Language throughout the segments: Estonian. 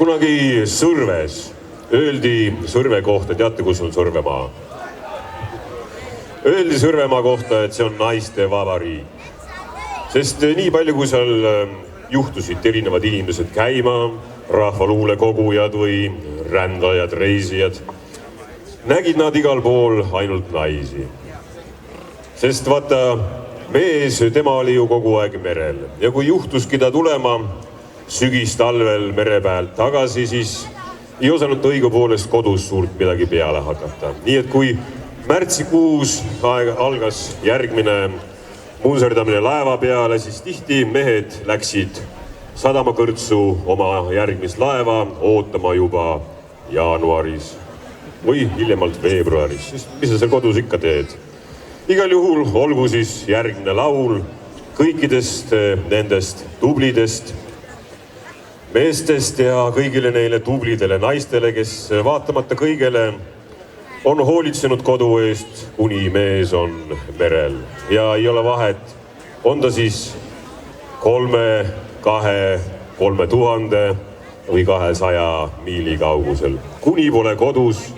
Kunagi Sõrves öeldi Sõrve kohta, teate, kus on Sõrvemaa? Öeldi Sõrvemaa kohta, et see on naiste vabariik. Sest nii palju, kui seal juhtusid erinevad inimesed käima, rahvaluule kogujad või rändajad, reisijad, nägid nad igal pool ainult naisi. Sest vaata, mees, tema oli ju kogu aeg merel ja kui juhtuski ta tulema sügistalvel mere pealt tagasi, siis ei osanud ta õigupoolest kodus suurt midagi peale hakata. Nii et kui märtsikuus algas järgmine munserdamine laeva peale, siis tihti mehed läksid sadamakõrtsu oma järgmist laeva ootama juba jaanuaris või hiljemalt veebruaris, sest mis sa seal kodus ikka teed? Igal juhul olgu siis järgmine laul kõikidest nendest tublidest meestest ja kõigile neile tublidele naistele, kes vaatamata kõigele on hoolitsenud kodu eest, kuni mees on merel. Ja ei ole vahet, on ta siis 3, 2, 3000 või 200 miili kaugusel. Kuni pole kodus,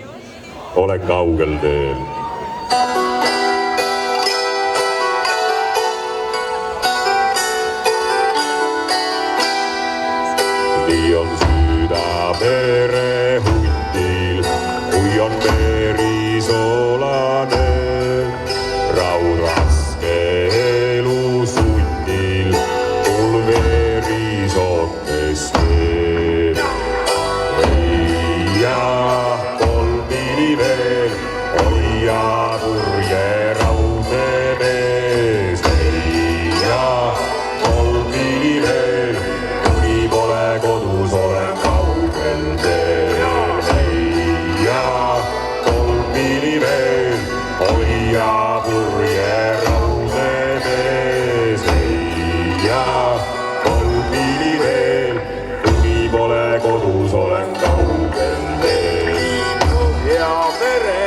olen kaugel teel. Nii on süda mere hundil, kui on meri soolane. Raud raske elu sundil, mul veri sootes veel. Hoia kolmini veel, hoia purje raudne mees. Hoia kolmini veel, kuni pole kodus, olen kaugel teel. Hoia kolmini veel, hoia purje raudne mees. Hoia kolmini veel, kuni pole kodus, olen kaugel teel. Ja mere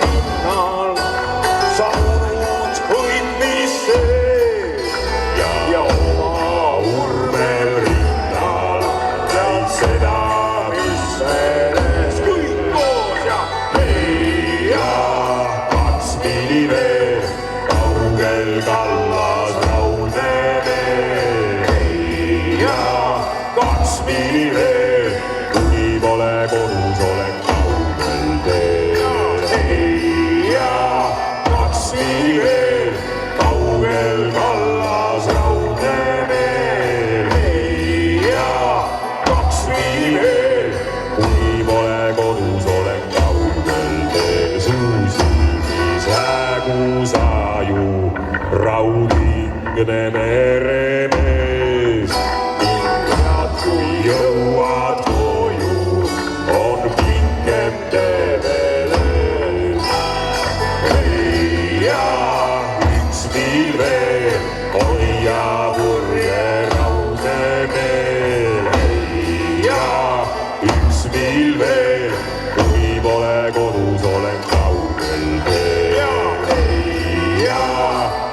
pinnal saunud võitmisse ja oma urmel rinnal näid seda, mis veres kõik koos ja leia 2 miili veel, kaugel kallas raudne veel. Leia 2 miili veel, kuni pole kodus, olen kaugel teel. Leia 2 miili veel, kaugel kallas raudne veel. Leia 2 miili veel, kuni pole kodus, olen kaugel teel. Su silmis hägusaju, raudingne meremees. Ingad, kui jõuad koju, on pikem tee veel ees. Leia 1 miil veel, hoia purje raudne meel. Leia 1 miil veel, kuni pole kodus, olen kaugel teel. Leia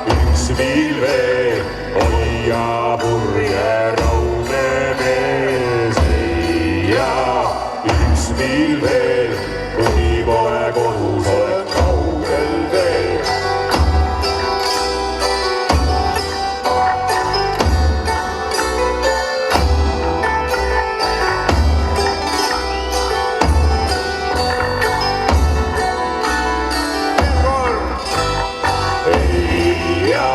1 miil veel, hoia purje raudne mees. Leia 1 miil veel, kuni pole kodus, olen kaugel teel. Leia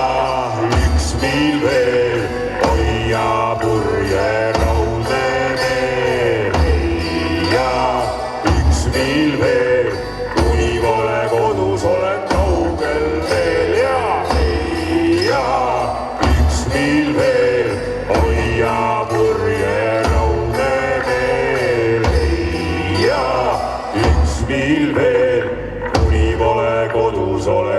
1 miil veel, hoia purje raudne meel. Leia 1 miil veel, kuni pole kodus, olen kaugel teel. Ja leia 1 miil veel, hoia purje raudne meel. Leia 1 miil veel, kuni pole kodus, olen